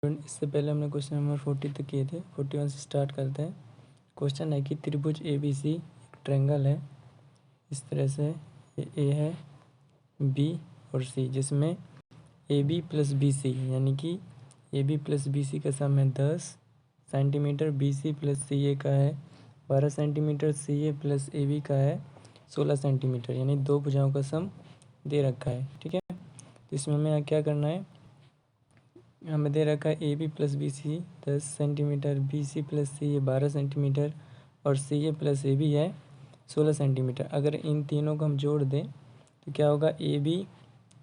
इससे पहले हमने क्वेश्चन नंबर 40 तक किए थे। 41 से स्टार्ट करते हैं। क्वेश्चन है कि त्रिभुज ABC एक ट्रायंगल है इस तरह से, ए है, बी और सी, जिसमें AB प्लस BC यानी कि AB प्लस BC का सम है 10 सेंटीमीटर, BC प्लस CA का है 12 सेंटीमीटर, CA प्लस AB का है 16 सेंटीमीटर, यानी दो भुजाओं का सम दे रखा है। ठीक है, तो इसमें हमें क्या करना है, हमें दे रखा है AB plus BC 10 centimetre, BC plus CA 12 centimetre और CA प्लस AB है 16 सेंटीमीटर। अगर इन तीनों को हम जोड़ दें तो क्या होगा, AB,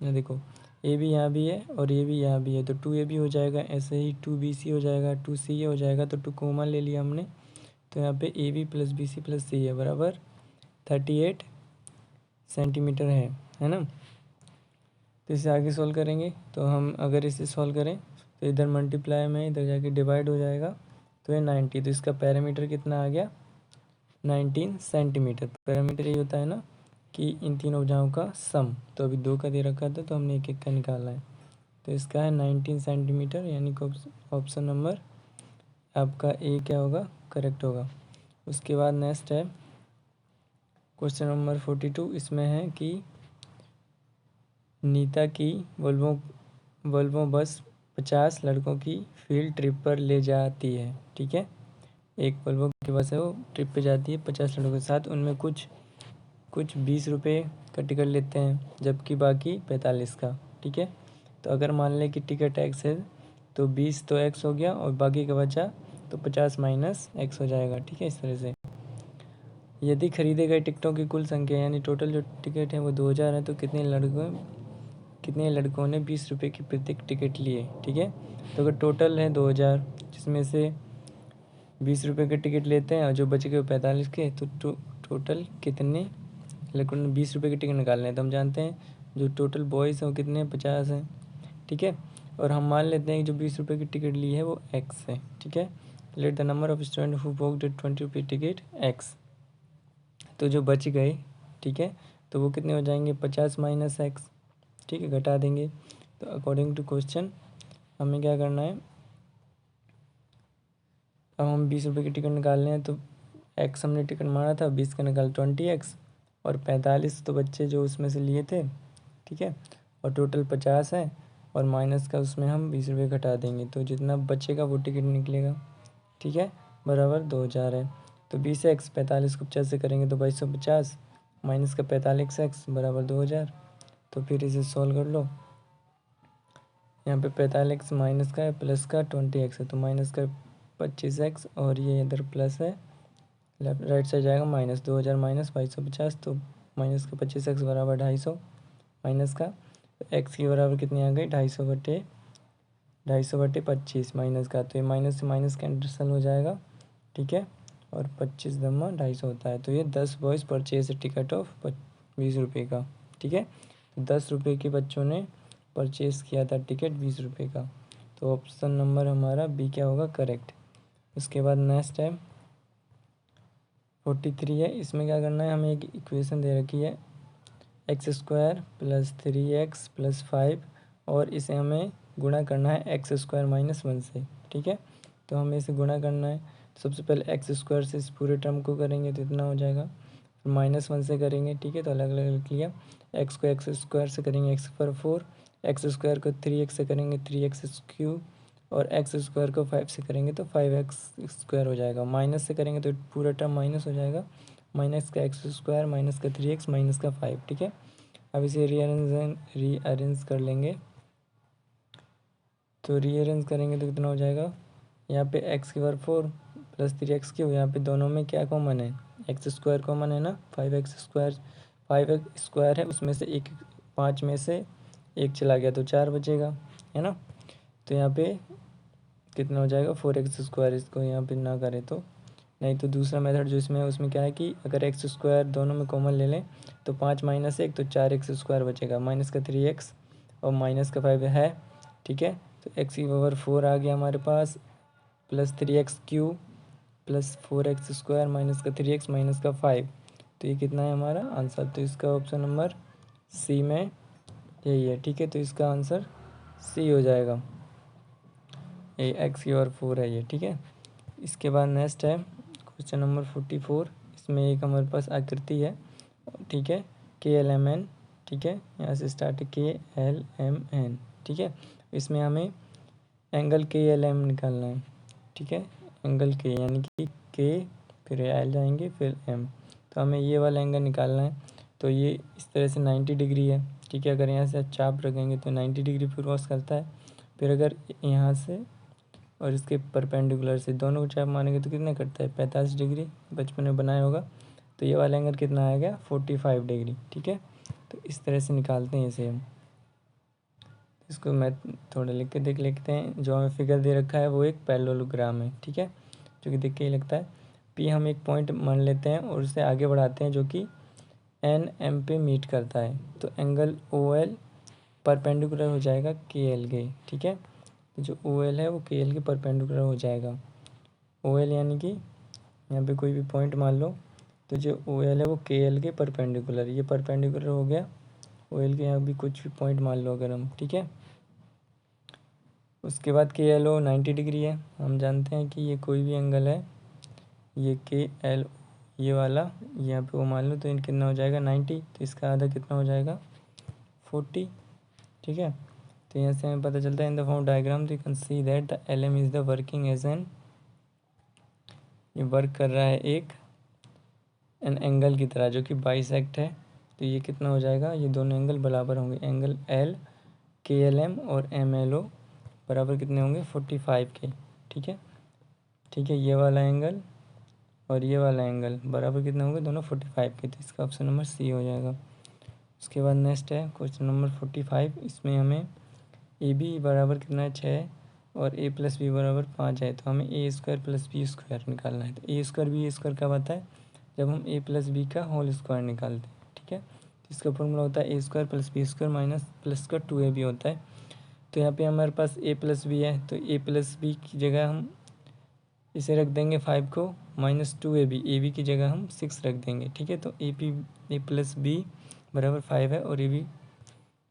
यहाँ देखो AB यहाँ भी है और AB यहाँ भी है, तो 2AB हो जाएगा, ऐसे ही 2BC हो जाएगा, 2CA हो जाएगा, तो 2 कॉमन ले लिया हमने, तो यहाँ पे AB plus BC plus CA बराबर 38 सेंटीमीटर है ना। तो इसे आगे सॉल्व करेंगे, तो हम अगर इसे सॉल्व करें तो इधर मल्टीप्लाई में इधर जाके डिवाइड हो जाएगा, तो ये 90, तो इसका पैरामीटर कितना आ गया 19 सेंटीमीटर। पैरामीटर ये होता है ना कि इन तीनों भुजाओं का सम, तो अभी 2 का दे रखा था तो हमने एक एक का निकालना है, तो इसका है 19 सेंटीमीटर, यानी कि ऑप्शन नंबर आपका ए क्या होगा, करेक्ट होगा। उसके बाद नेक्स्ट है क्वेश्चन नंबर 42। इसमें है कि नीता की वोल्वो बस 50 लड़कों की फील्ड ट्रिप पर ले जाती है। ठीक है, एक वोल्वो की बस है, वो ट्रिप पे जाती है 50 लड़कों के साथ, उनमें कुछ 20 रुपये का टिकट लेते हैं जबकि बाकी 45 का। ठीक है, तो अगर मान लें कि टिकट एक्स है तो 20 तो एक्स हो गया और बाकी का बचा तो 50 माइनस एक्स हो जाएगा। ठीक है, इस तरह से यदि खरीदे गए टिकटों की कुल संख्या यानी टोटल जो टिकट है वो 2000 है, तो कितने लड़कों ने 20 रुपये की प्रत्येक टिकट लिए। ठीक है, तो अगर टोटल है 2000 जिसमें से 20 रुपये के टिकट लेते हैं और जो बच गए 45 के, तो टोटल कितने लड़कों ने 20 रुपये के टिकट निकालने हैं। तो हम जानते हैं जो टोटल बॉयज़ हैं वो कितने 50 हैं। ठीक है, और हम मान लेते हैं कि जो 20 रुपये की टिकट ली है वो एक्स है। ठीक है, let the number of student who booked 20 रुपये टिकट एक्स, तो जो बच गए, ठीक है, तो वो कितने हो जाएंगे 50 माइनस एक्स। ठीक है, घटा देंगे। तो अकॉर्डिंग टू क्वेश्चन हमें क्या करना है, अब हम 20 रुपये की टिकट निकालने हैं, तो एक्स हमने टिकट मारा था 20 का निकाल 20x और 45 तो बच्चे जो उसमें से लिए थे। ठीक है, और टोटल 50 है और माइनस का उसमें हम 20 रुपये घटा देंगे, तो जितना बचेगा वो टिकट निकलेगा। ठीक है, बराबर 2000 है, तो 20x 45 को 50 से करेंगे तो 2250 माइनस का 45x बराबर 2000। तो फिर इसे सॉल्व कर लो, यहाँ पे 45 माइनस का है प्लस का 20x है, तो माइनस का 25x और ये इधर प्लस है, लेफ्ट राइट साइड जाएगा माइनस 2000 माइनस 2250, तो माइनस का 25x बराबर 250 माइनस का, तो x की बराबर कितनी आ गई 250/25 माइनस का, तो ये माइनस से माइनस कैंसिल हो जाएगा। ठीक है, और 25 दम्मा 250 होता है, तो ये 10 बॉयज़ परचेज टिकट ऑफ 20 रुपये का। ठीक है, तो 10 रुपये के बच्चों ने परचेज़ किया था टिकट 20 रुपये का, तो ऑप्शन नंबर हमारा बी क्या होगा, करेक्ट। उसके बाद नेक्स्ट है 43 है। इसमें क्या करना है, हमें एक इक्वेशन दे रखी है x² + 3x + 5 और इसे हमें गुणा करना है x² - 1 से। ठीक है, तो हमें इसे गुणा करना है, तो सबसे पहले x² से इस पूरे टर्म को करेंगे तो इतना हो जाएगा, फिर -1 से करेंगे। ठीक है, तो अलग अलग लिख लिया, x को x² से करेंगे x/4, x² को 3x से करेंगे 3x³ और x² को 5 से करेंगे तो 5x² हो जाएगा। माइनस से करेंगे तो पूरा टर्म माइनस हो जाएगा, माइनस का x² माइनस का 3x माइनस का 5। ठीक है, अब इसे रीअरेंज कर लेंगे, तो रीअरेंज करेंगे तो कितना हो जाएगा, यहाँ पे x/4 + 3x³ यहाँ पे दोनों में क्या कॉमन है, x² कॉमन है ना, 5x² है, उसमें से 5 में से 1 चला गया तो 4 बचेगा, है ना। तो यहाँ पे कितना हो जाएगा 4x², इसको यहाँ पे ना करें तो, नहीं तो दूसरा मेथड जो इसमें है उसमें क्या है कि अगर x² दोनों में कॉमन ले लें तो 5 माइनस 1 तो 4x² बचेगा, माइनस का 3x और माइनस का 5 है। ठीक है, तो x⁴ आ गया हमारे पास, plus 3x³ plus 4x² minus का 3x माइनस का 5, तो ये कितना है हमारा आंसर, तो इसका ऑप्शन नंबर सी में यही है। ठीक है, तो इसका आंसर सी हो जाएगा। ये एक्स की और 4 है ये, ठीक है। इसके बाद नेक्स्ट है क्वेश्चन नंबर 44। इसमें एक हमारे पास आकृति है, ठीक है, KLMN, ठीक है, यहाँ से स्टार्ट है KLMN, ठीक है। इसमें हमें एंगल KLM निकालना है, ठीक है, एंगल K यानी कि K फिर L जाएंगे फिर M, तो हमें ये वाला एंगल निकालना है। तो ये इस तरह से 90 डिग्री है, ठीक है। अगर यहाँ से चाप रखेंगे तो 90 डिग्री क्रॉस करता है। फिर अगर यहाँ से और इसके परपेंडिकुलर से दोनों को चाप मारेंगे तो कितना करता है 45 डिग्री, बचपन में बनाया होगा। तो ये वाला एंगल कितना आएगा 45 डिग्री, ठीक है। तो इस तरह से निकालते हैं इसे हम। इसको मैं थोड़ा लिख के देख लेते हैं। जो हमें फिगर दे रखा है वो एक पैरेललोग्राम है, ठीक है, जो कि देख के ही लगता है। P हम एक पॉइंट मान लेते हैं और उसे आगे बढ़ाते हैं जो कि NM पे मीट करता है। तो एंगल OL परपेंडिकुलर हो जाएगा KL के, ठीक है। तो जो OL है वो KL के परपेंडिकुलर हो जाएगा। OL यानी कि यहाँ पे कोई भी पॉइंट मान लो, तो जो OL है वो KL के परपेंडिकुलर, ये परपेंडिकुलर हो गया OL के। यहाँ भी कुछ भी पॉइंट मान लो अगर हम, ठीक है। उसके बाद KLO 90 डिग्री है। हम जानते हैं कि ये कोई भी एंगल है, ये KL ये वाला यहाँ पे वो मान लो, तो इन कितना हो जाएगा 90, तो इसका आधा कितना हो जाएगा 40, ठीक है। तो यहाँ से हमें पता चलता है इन द फॉर्म डायग्राम तो you can see that the LM is the working as an, ये वर्क कर रहा है एक एन एंगल की तरह जो कि बाइसेक्ट है। तो ये कितना हो जाएगा, ये दोनों एंगल बराबर होंगे। एंगल L KLM और MLO बराबर कितने होंगे 45 के, ठीक है, ठीक है। ये वाला एंगल और ये वाला एंगल बराबर कितने होंगे दोनों 45 के, तो इसका ऑप्शन नंबर C हो जाएगा। उसके बाद नेक्स्ट है क्वेश्चन नंबर 45। इसमें हमें AB बराबर कितना है 6 और A + B बराबर 5 है। तो हमें A² + B² निकालना है। तो A² B² कब आता है, जब हम A + B का होल स्क्वायर निकालते हैं, ठीक है। तो इसका फॉर्मूला होता है A² + B² माइनस प्लस का 2AB होता है। तो यहाँ पे हमारे पास A + B है, तो A + B की जगह हम इसे रख देंगे 5 को, माइनस 2AB की जगह हम 6 रख देंगे, ठीक है। तो A + B बराबर 5 है और AB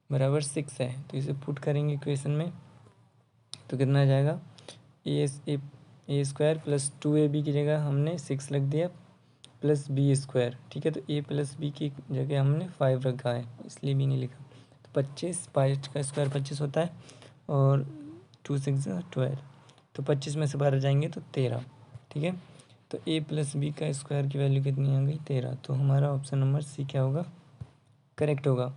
बराबर 6 है। तो इसे पुट करेंगे इक्वेशन में तो कितना आ जाएगा A² + 2AB की जगह हमने 6 रख दिया प्लस B², ठीक है। तो A + B की जगह हमने 5 रखा है, इसलिए भी नहीं लिखा। तो 25, 5 का स्क्वायर 25 होता है और 2 6 12, तो 25 में से 12 जाएंगे तो 13, ठीक है। तो A + B का स्क्वायर की वैल्यू कितनी आ गई 13। तो हमारा ऑप्शन नंबर C क्या होगा, करेक्ट होगा।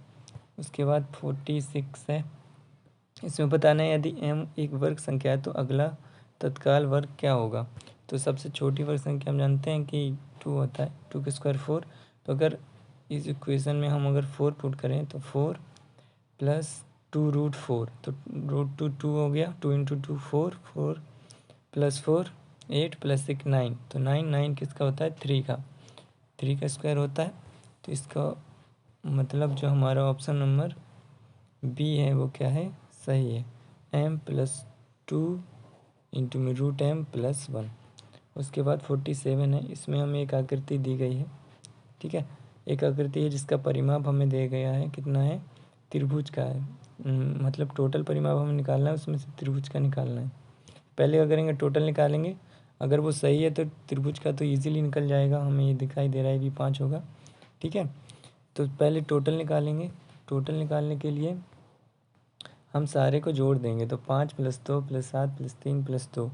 उसके बाद 46 है। इसमें बताना है यदि M एक वर्ग संख्या है तो अगला तत्काल वर्ग क्या होगा। तो सबसे छोटी वर्ग संख्या हम जानते हैं कि 2 होता है, 2 का स्क्वायर 4। तो अगर इस इक्वेशन में हम अगर 4 पुट करें तो 4 + 2√4, तो √2 हो गया, 2 × 2 4, 4 + 4 8 + 6 9, तो 9 किसका होता है 3 का, 3 का स्क्वायर होता है। तो इसका मतलब जो हमारा ऑप्शन नंबर B है वो क्या है, सही है। M + 2 × √M + 1। उसके बाद 47 है। इसमें हमें एक आकृति दी गई है, ठीक है। एक आकृति है जिसका परिमाप हमें दिया गया है, कितना है त्रिभुज का है। मतलब टोटल परिमाप हमें निकालना है, उसमें से त्रिभुज का निकालना है। पहले क्या करेंगे, टोटल निकालेंगे। अगर वो सही है तो त्रिभुज का तो ईजिली निकल जाएगा, हमें ये दिखाई दे रहा है भी 5 होगा, ठीक है। तो पहले टोटल निकालेंगे। टोटल निकालने के लिए हम सारे को जोड़ देंगे, तो 5 + 2 + 7 + 3 + 2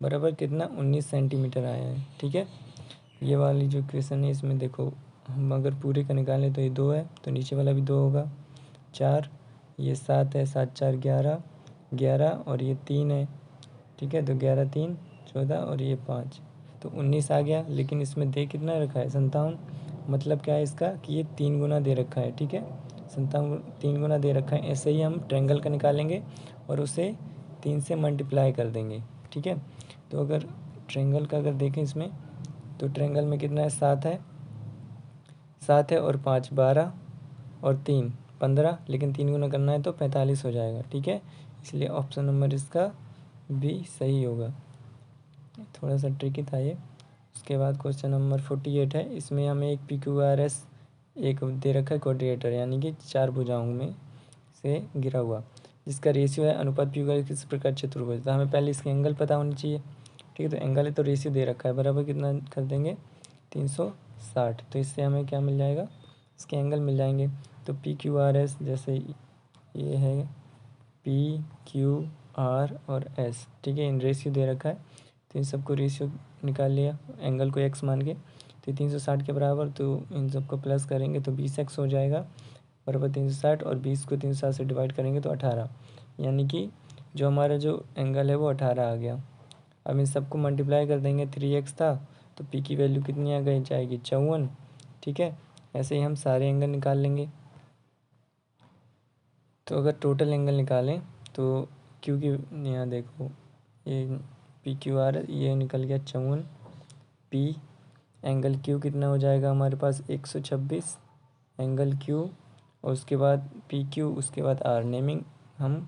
बराबर कितना 19 सेंटीमीटर आया है, ठीक है। ये वाली जो इक्वेशन है इसमें देखो, हम अगर पूरे का निकालें तो ये 2 है, तो नीचे वाला भी 2 होगा। 4, ये 7 है, 7 4 11, 11 और ये 3 है, ठीक है। तो 11 3 14 और ये 5, तो 19 आ गया। लेकिन इसमें दे कितना रखा है 57, मतलब क्या है इसका कि ये 3 गुना दे रखा है, ठीक है। 57 3 गुना दे रखा है। ऐसे ही हम ट्रायंगल का निकालेंगे और उसे 3 से मल्टीप्लाई कर देंगे, ठीक है। तो अगर ट्रायंगल का अगर देखें इसमें, तो ट्रायंगल में कितना है 7 है, 7 है और 5 12 और 3 15, लेकिन 3 गुना करना है तो 45 हो जाएगा, ठीक है। इसलिए ऑप्शन नंबर इसका भी सही होगा। थोड़ा सा ट्रिकी था ये। उसके बाद क्वेश्चन नंबर 48 है। इसमें हमें एक PQRS एक दे रखा है क्वाड्रिलेटरल, यानी कि 4 भुजाओं में से घिरा हुआ, जिसका रेशियो है अनुपात पी का किस प्रकार चतुर्भुज। तो हमें पहले इसके एंगल पता होनी चाहिए, ठीक है। तो एंगल है तो रेशियो दे रखा है, बराबर कितना कर देंगे 360। तो इससे हमें क्या मिल जाएगा, इसके एंगल मिल जाएंगे। तो पी क्यू आर एस, जैसे ये है पी क्यू आर और एस, ठीक है, इन रेशियो दे रखा है। तो इन सबको रेशियो निकाल लिया, एंगल को एक्स मान के। तो 360 के बराबर, तो इन सबको प्लस करेंगे तो 20x हो जाएगा, बराबर 360। और 20 को 360 से डिवाइड करेंगे तो 18, यानी कि जो हमारा जो एंगल है वो 18 आ गया। अब इन सबको मल्टीप्लाई कर देंगे, 3x था तो पी की वैल्यू कितनी आ गई, जाएगी 54, ठीक है। ऐसे ही हम सारे एंगल निकाल लेंगे। तो अगर टोटल एंगल निकालें तो क्यू की, यहाँ देखो ये पी क्यू आर ये निकल गया 54, पी एंगल क्यू कितना हो जाएगा हमारे पास 126 एंगल क्यू, और उसके बाद पी क्यू, उसके बाद आर। नेमिंग हम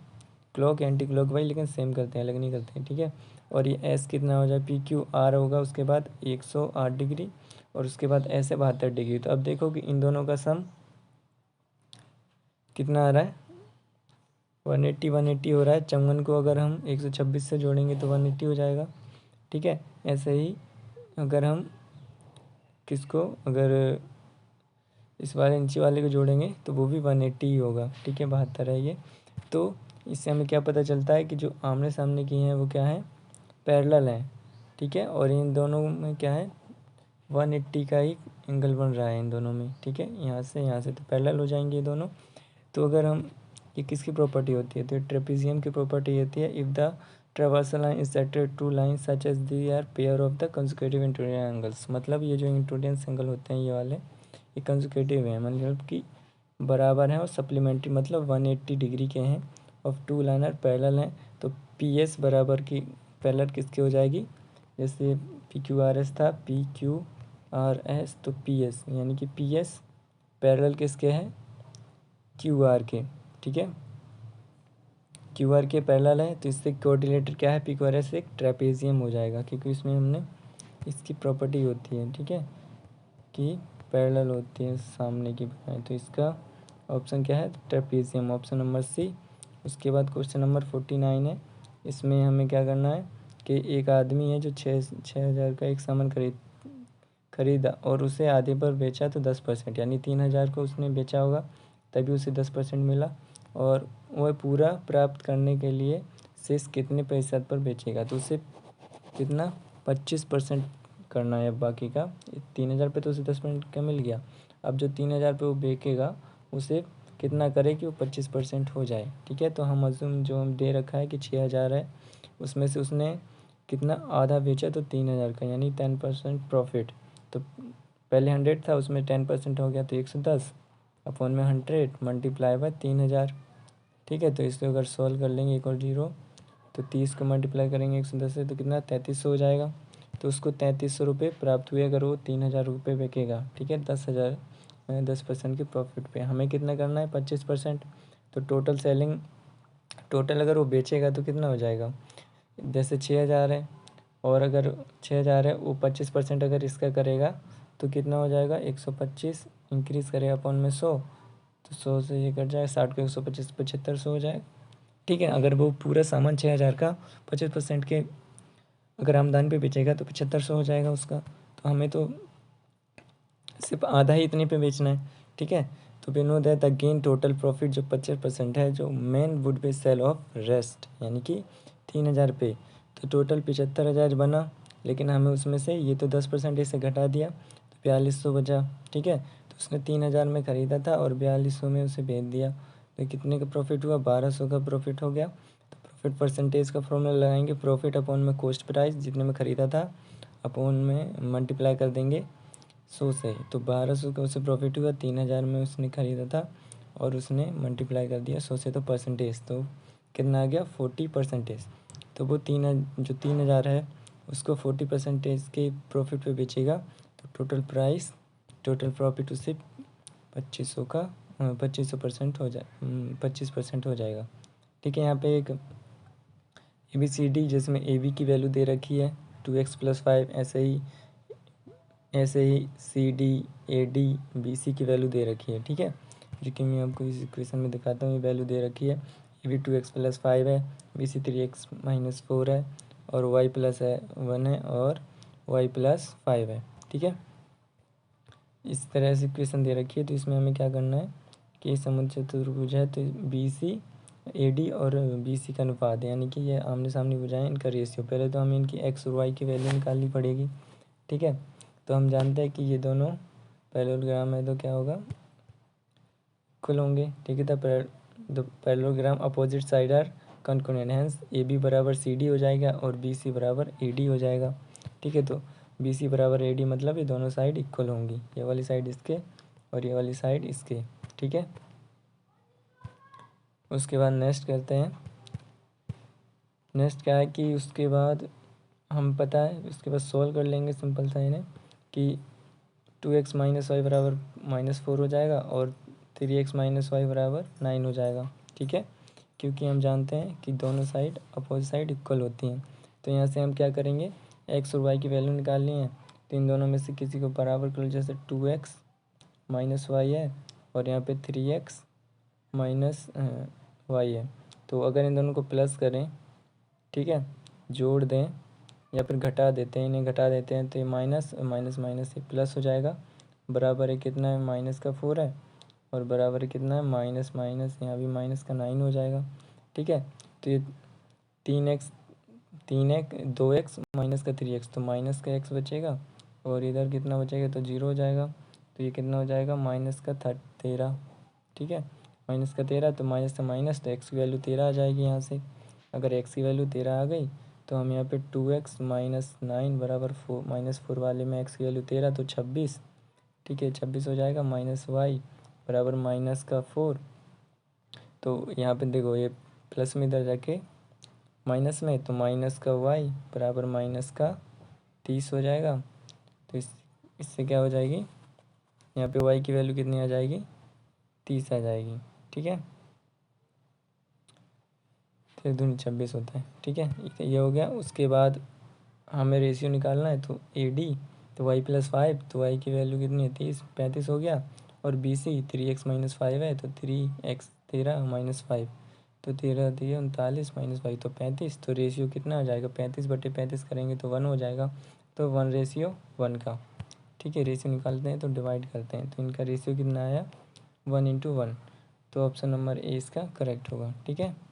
क्लॉक एंटी क्लॉक वाइज लेकिन सेम करते हैं, अलग नहीं करते हैं, ठीक है। और ये एस कितना हो जाए, पी क्यू आर होगा, उसके बाद 108 डिग्री, और उसके बाद एस है 72 डिग्री। तो अब देखो कि इन दोनों का सम कितना आ रहा है, 180 हो रहा है। 54 को अगर हम 126 से जोड़ेंगे तो 180 हो जाएगा, ठीक है। ऐसे ही अगर हम किसको, अगर इस वाले नीचे वाले को जोड़ेंगे तो वो भी 180 ही होगा, ठीक है, 72 है ये। तो इससे हमें क्या पता चलता है कि जो आमने सामने की हैं वो क्या है, पैरेलल हैं, ठीक है। और इन दोनों में क्या है, 180 का ही एंगल बन रहा है इन दोनों में, ठीक है, यहाँ से तो पैरेलल हो जाएंगे ये दोनों। तो अगर हम, ये किसकी प्रॉपर्टी होती है, तो ट्रेपेजियम की प्रॉपर्टी होती है, if the transversal line is sected to line such as they are pair of the consecutive interior angles. मतलब ये जो इंटूरियंस एंगल होते हैं ये वाले, ये कंसेक्यूटिव हैं, मतलब कि बराबर हैं, और सप्लीमेंट्री मतलब 180 डिग्री के हैं, ऑफ टू लाइनर पैरेलल हैं। तो पी एस बराबर की पैरेलल किसके हो जाएगी, जैसे पी क्यू आर एस था, पी क्यू आर एस, तो पी एस यानी कि पी एस पैरेलल किसके हैं, क्यू आर के, ठीक है, क्यू आर के पैरेलल है। तो इससे कोऑर्डिनेटर क्या है, पी क्यू आर एस एक ट्रेपेजियम हो जाएगा, क्योंकि इसमें हमने इसकी प्रॉपर्टी होती है, ठीक है, कि पैरेलल होती है सामने की बजाय। तो इसका ऑप्शन क्या है, ट्रेपेजियम, ऑप्शन नंबर सी। उसके बाद क्वेश्चन नंबर 49 है। इसमें हमें क्या करना है कि एक आदमी है जो 6,000 का एक सामान खरीदा और उसे आधे पर बेचा, तो 10%, यानी 3,000 को उसने बेचा होगा तभी उसे 10% मिला, और वह पूरा प्राप्त करने के लिए शेष कितने प्रतिशत पर बेचेगा। तो उसे कितना 25% करना है। अब बाकी का 3,000 पे तो उसे 10% का मिल गया, अब जो 3,000 पे वो बेचेगा उसे कितना करे कि वो 25% हो जाए, ठीक है। तो हम अज्यूम जो हम दे रखा है कि 6,000 है, उसमें से उसने कितना आधा बेचा, तो 3,000 का, यानी 10% प्रॉफिट। तो पहले 100 था, उसमें 10% हो गया तो 110 अपॉन में 100 मल्टीप्लाई बाय 3,000, ठीक है। तो इसको अगर सॉल्व कर लेंगे, एक और जीरो, तो 30 को मल्टीप्लाई करेंगे 110 से, तो कितना 3300 हो जाएगा। तो उसको 3300 रुपये प्राप्त हुए अगर वो 3,000 रुपये बेचेगा, ठीक है, 10% के प्रॉफिट पे। हमें कितना करना है 25%। तो टोटल सेलिंग, टोटल अगर वो बेचेगा तो कितना हो जाएगा, जैसे 6,000 है, और अगर 6,000 है वो 25% अगर इसका करेगा तो कितना हो जाएगा 125 इंक्रीज़ करेगा अपॉन में 100, तो 100 से ये कट जाएगा, 60 को 125 7500 हो जाएगा, ठीक है। अगर वो पूरा सामान 6,000 का 25% के अगर आमदनी पे बेचेगा तो 7500 हो जाएगा उसका। तो हमें तो सिर्फ आधा ही इतने पे बेचना है, ठीक है। तो we know that the gain total profit जो 25% है, जो main would be sale of rest, यानी कि 3,000 पे, तो टोटल 75,000 बना, लेकिन हमें उसमें से ये तो 10% इसे घटा दिया तो 4,200 बचा, ठीक है। तो उसने 3,000 में ख़रीदा था और 4,200 में उसे बेच दिया, तो कितने का प्रॉफिट हुआ, 1,200 का प्रॉफिट हो गया। तो प्रॉफिट परसेंटेज का फॉर्मूला लगाएंगे, प्रॉफिट अपॉन में कॉस्ट प्राइस जितने में ख़रीदा था अपॉन में मल्टीप्लाई कर देंगे 100 से। तो 1,200 का उसे प्रॉफिट हुआ, 3,000 में उसने ख़रीदा था और उसने मल्टीप्लाई कर दिया 100 से, तो परसेंटेज तो कितना आ गया 40%। तो वो जो 3,000 है उसको 40% के प्रॉफिट पे बेचेगा, तो टोटल प्रॉफिट उससे 2500 का 25% हो जाए 25% हो जाएगा, ठीक है। यहाँ पे एक ABCD जिसमें AB की वैल्यू दे रखी है 2x + 5, ऐसे ही CD AD BC की वैल्यू दे रखी है, ठीक है, जो कि मैं आपको इस इक्वेशन में दिखाता हूँ। ये वैल्यू दे रखी है, ए बी 2x प्लस 5 है, बी सी 3x माइनस 4 है, और वाई प्लस है 1 है, और वाई प्लस 5 है। ठीक है, इस तरह से इक्वेशन दे रखी है। तो इसमें हमें क्या करना है कि समुद्र चतुर्भुज है तो बी सी ए डी और बी सी का अनुपात है, यानी कि ये आमने सामने भुजाएं, इनका रेशियो। पहले तो हमें इनकी एक्स और वाई की वैल्यू निकालनी पड़ेगी। ठीक है, तो हम जानते हैं कि ये दोनों पैरेललोग्राम है तो क्या होगा, इक्वल होंगे। ठीक है, तो parallelogram opposite side are concordant, hence A B बराबर सी डी हो जाएगा और बी सी बराबर ए डी हो जाएगा। ठीक है, तो बी सी बराबर ए डी मतलब ये दोनों साइड इक्वल होंगी, ये वाली साइड इसके और ये वाली साइड इसके। ठीक है, उसके बाद नेक्स्ट करते हैं। नेक्स्ट क्या है कि उसके बाद हम पता है उसके बाद सॉल्व कर लेंगे सिंपल सा इन्हें कि 2x माइनस वाई बराबर -4 हो जाएगा और 3x माइनस वाई बराबर 9 हो जाएगा। ठीक है, क्योंकि हम जानते हैं कि दोनों साइड अपोजिट साइड इक्वल होती हैं। तो यहाँ से हम क्या करेंगे, x और y की वैल्यू निकालनी है, तो इन दोनों में से किसी को बराबर कर लो। जैसे 2x माइनस वाई है और यहाँ पे 3x माइनस वाई है, तो अगर इन दोनों को प्लस करें, ठीक है, जोड़ दें या फिर घटा देते हैं, इन्हें घटा देते हैं, तो ये माइनस माइनस माइनस ये प्लस हो जाएगा। बराबर है कितना है, माइनस का 4 है, और बराबर है कितना है, माइनस माइनस यहाँ भी माइनस का 9 हो जाएगा। ठीक है, तो ये 2x माइनस का 3x, तो माइनस का x बचेगा और इधर कितना बचेगा, तो 0 हो जाएगा। तो ये कितना हो जाएगा, माइनस का 13। ठीक है, माइनस का 13, तो माइनस से माइनस, तो x की वैल्यू 13 आ जाएगी यहाँ से। अगर x की वैल्यू 13 आ गई तो हम यहाँ पे 2x माइनस 9 बराबर -4 वाले में x की वैल्यू 13 तो 26। ठीक है, 26 हो जाएगा। माइनस वाई बराबर माइनस का 4, तो यहाँ पे देखो ये प्लस में इधर जाके माइनस में, तो माइनस का वाई बराबर माइनस का 30 हो जाएगा। तो इससे क्या हो जाएगी, यहाँ पे वाई की वैल्यू कितनी आ जाएगी, 30 आ जाएगी। ठीक है, तो दूनी 26 होता है। ठीक है, ये हो गया। उसके बाद हमें रेशियो निकालना है, तो ए डी तो वाई प्लस 5, तो वाई की वैल्यू कितनी है, 35 हो गया। और बी सी 3x माइनस 5 है, तो 3x 13 माइनस 5, तो 13 39 माइनस 5 तो 35। तो रेशियो कितना आ जाएगा, 35/35 करेंगे तो 1 हो जाएगा, तो 1:1 का। ठीक है, रेशियो निकालते हैं तो डिवाइड करते हैं, तो इनका रेशियो कितना आया, 1:1। तो ऑप्शन नंबर ए इसका करेक्ट होगा। ठीक है।